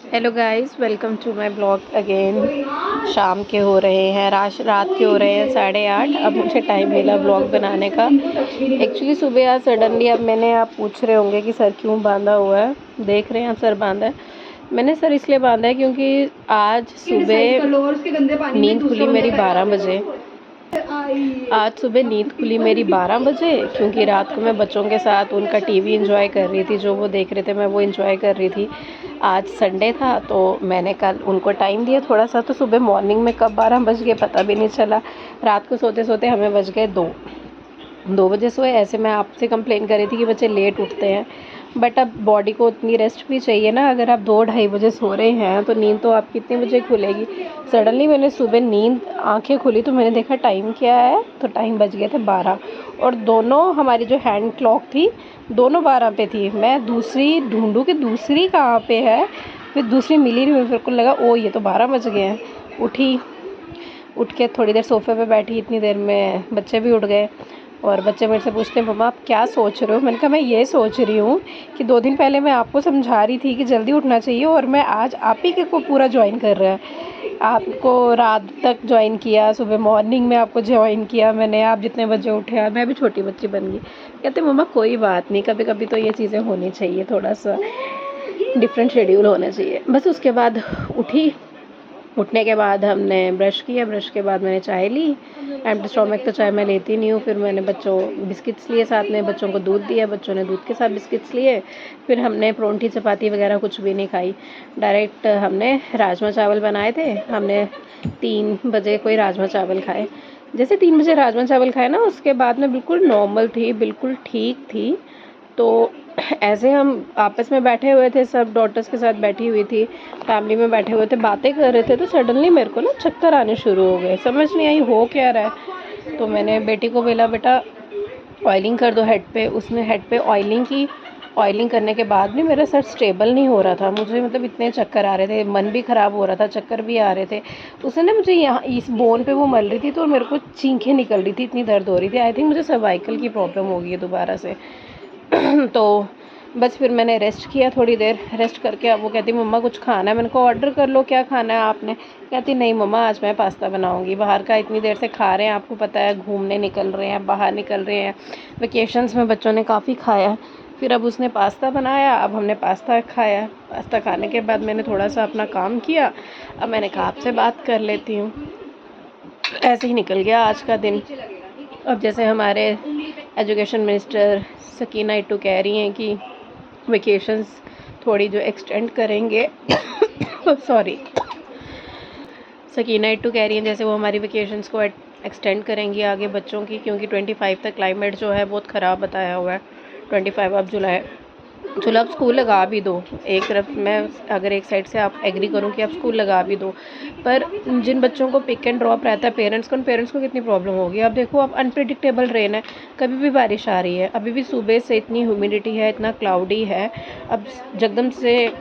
Hello guys, welcome to my blog again. शाम के हो रहे हैं, रात के हो रहे हैं 8:30। अब मुझे टाइम मिला ब्लॉग बनाने का। एक्चुअली सुबह आज सडनली, अब मैंने, आप पूछ रहे होंगे कि सर क्यों बांधा हुआ है। देख रहे हैं सर बांधा है। मैंने सर इसलिए बांधा है क्योंकि आज सुबह नींद खुली मेरी 12 बजे। आज सुबह नींद खुली मेरी 12 बजे, क्योंकि रात को मैं बच्चों के साथ उनका टीवी एंजॉय कर रही थी। जो वो देख रहे थे मैं वो एंजॉय कर रही थी। आज संडे था तो मैंने कल उनको टाइम दिया थोड़ा सा, तो सुबह मॉर्निंग में कब 12 बज गए पता भी नहीं चला। रात को सोते सोते हमें बज गए 2 बजे सोए। ऐसे मैं आपसे कंप्लेन कर रही थी कि बच्चे लेट उठते हैं, बट अब बॉडी को उतनी रेस्ट भी चाहिए ना। अगर आप 2-2:30 बजे सो रहे हैं तो नींद तो आप कितने बजे खुलेगी। सडनली मैंने सुबह नींद आंखें खुली तो मैंने देखा टाइम क्या है, तो टाइम बज गए थे 12। और दोनों हमारी जो हैंड क्लॉक थी दोनों 12 पे थी। मैं दूसरी ढूंढूं कि दूसरी कहाँ पे है, फिर दूसरी मिली नहीं। मेरे को लगा ओ ये तो 12 बज गए हैं। उठ के थोड़ी देर सोफे पे बैठी, इतनी देर में बच्चे भी उठ गए। और बच्चे मेरे से पूछते हैं मम्मा आप क्या सोच रहे हो। मैंने कहा मैं ये सोच रही हूँ कि 2 दिन पहले मैं आपको समझा रही थी कि जल्दी उठना चाहिए, और मैं आज आप ही के को पूरा ज्वाइन कर रहा है। आपको रात तक ज्वाइन किया, सुबह मॉर्निंग में आपको ज्वाइन किया मैंने। आप जितने बजे उठे, मैं भी छोटी बच्ची बन गई। कहते मम्मा कोई बात नहीं, कभी कभी तो ये चीज़ें होनी चाहिए, थोड़ा सा डिफरेंट शेड्यूल होना चाहिए। बस उसके बाद उठने के बाद हमने ब्रश किया। ब्रश के बाद मैंने चाय ली। एम्प्टी स्टोमक तो चाय मैं लेती नहीं हूँ। फिर मैंने बच्चों बिस्किट्स लिए, साथ में बच्चों को दूध दिया, बच्चों ने दूध के साथ बिस्किट्स लिए। फिर हमने परोंठी चपाती वगैरह कुछ भी नहीं खाई, डायरेक्ट हमने राजमा चावल बनाए थे। हमने 3 बजे कोई राजमा चावल खाए। जैसे 3 बजे राजमा चावल खाए ना, उसके बाद मैं बिल्कुल नॉर्मल थी, बिल्कुल ठीक थी। तो ऐसे हम आपस में बैठे हुए थे, सब डॉटर्स के साथ बैठी हुई थी, फैमिली में बैठे हुए थे, बातें कर रहे थे, तो सडनली मेरे को ना चक्कर आने शुरू हो गए। समझ नहीं आई हो क्या रहा है। तो मैंने बेटी को बोला बेटा ऑयलिंग कर दो हेड पे। उसने हेड पे ऑयलिंग की। ऑयलिंग करने के बाद भी मेरा सर स्टेबल नहीं हो रहा था। मुझे मतलब इतने चक्कर आ रहे थे, मन भी ख़राब हो रहा था, चक्कर भी आ रहे थे। उसने ना मुझे यहाँ इस बोन पे वो मल रही थी तो मेरे को चीखें निकल रही थी, इतनी दर्द हो रही थी। आई थिंक मुझे सर्वाइकल की प्रॉब्लम हो गई है दोबारा से। तो बस फिर मैंने रेस्ट किया थोड़ी देर। रेस्ट करके अब वो कहती मम्मा कुछ खाना है। मैंने कहा ऑर्डर कर लो, क्या खाना है आपने। कहती नहीं मम्मा आज मैं पास्ता बनाऊंगी। बाहर का इतनी देर से खा रहे हैं, आपको पता है घूमने निकल रहे हैं, बाहर निकल रहे हैं, वेकेशंस में बच्चों ने काफ़ी खाया। फिर अब उसने पास्ता बनाया, अब हमने पास्ता खाया। पास्ता खाने के बाद मैंने थोड़ा सा अपना काम किया। अब मैंने कहा आपसे बात कर लेती हूँ। ऐसे ही निकल गया आज का दिन। अब जैसे हमारे एजुकेशन मिनिस्टर सकीना इट्टू कह रही हैं कि वेकेशंस थोड़ी जो एक्सटेंड करेंगे सॉरी, सकीना इट्टू कह रही हैं जैसे वो हमारी वेकेशंस को एक्सटेंड करेंगी आगे बच्चों की, क्योंकि 25 तक क्लाइमेट जो है बहुत ख़राब बताया हुआ है। 25 अब जुलाई, चलो आप स्कूल लगा भी दो। एक तरफ मैं अगर एक साइड से आप एग्री करूं कि आप स्कूल लगा भी दो, पर जिन बच्चों को पिक एंड ड्रॉप रहता है पेरेंट्स को, उन पेरेंट्स को कितनी प्रॉब्लम होगी। अब देखो अब अनप्रिडिक्टेबल रेन है, कभी भी बारिश आ रही है। अभी भी सुबह से इतनी ह्यूमिडिटी है, इतना क्लाउडी है। अब जगदम से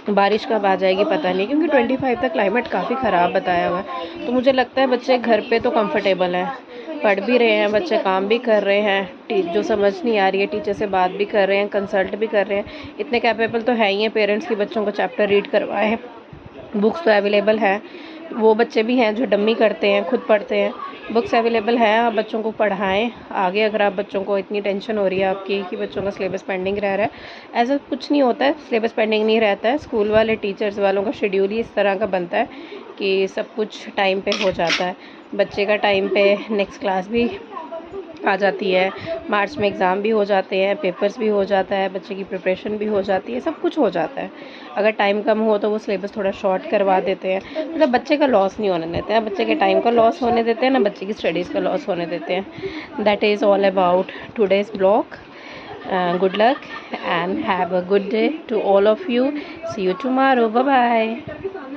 बारिश कब आ जाएगी पता नहीं, क्योंकि 25 तक क्लाइमेट काफ़ी ख़राब बताया हुआ है। तो मुझे लगता है बच्चे घर पे तो कंफर्टेबल हैं, पढ़ भी रहे हैं बच्चे, काम भी कर रहे हैं, जो समझ नहीं आ रही है टीचर से बात भी कर रहे हैं, कंसल्ट भी कर रहे हैं। इतने कैपेबल तो है ही हैं पेरेंट्स की बच्चों को चैप्टर रीड करवाएं। बुक्स तो अवेलेबल हैं। वो बच्चे भी हैं जो डम्मी करते हैं, खुद पढ़ते हैं। बुक्स अवेलेबल हैं, आप बच्चों को पढ़ाएं आगे। अगर आप बच्चों को इतनी टेंशन हो रही है आपकी कि बच्चों का सिलेबस पेंडिंग रह रहा है, ऐसा कुछ नहीं होता है, सिलेबस पेंडिंग नहीं रहता है। स्कूल वाले टीचर्स वालों का शेड्यूल ही इस तरह का बनता है कि सब कुछ टाइम पे हो जाता है। बच्चे का टाइम पे नेक्स्ट क्लास भी आ जाती है, मार्च में एग्ज़ाम भी हो जाते हैं, पेपर्स भी हो जाता है, बच्चे की प्रिपरेशन भी हो जाती है, सब कुछ हो जाता है। अगर टाइम कम हो तो वो सिलेबस थोड़ा शॉर्ट करवा देते हैं। मतलब बच्चे का लॉस नहीं होने देते हैं, बच्चे के टाइम का लॉस होने देते हैं ना, बच्चे की स्टडीज़ का लॉस होने देते हैं। That is all about today's blog. Good luck and have a good day to all of you. See you tomorrow, bye bye.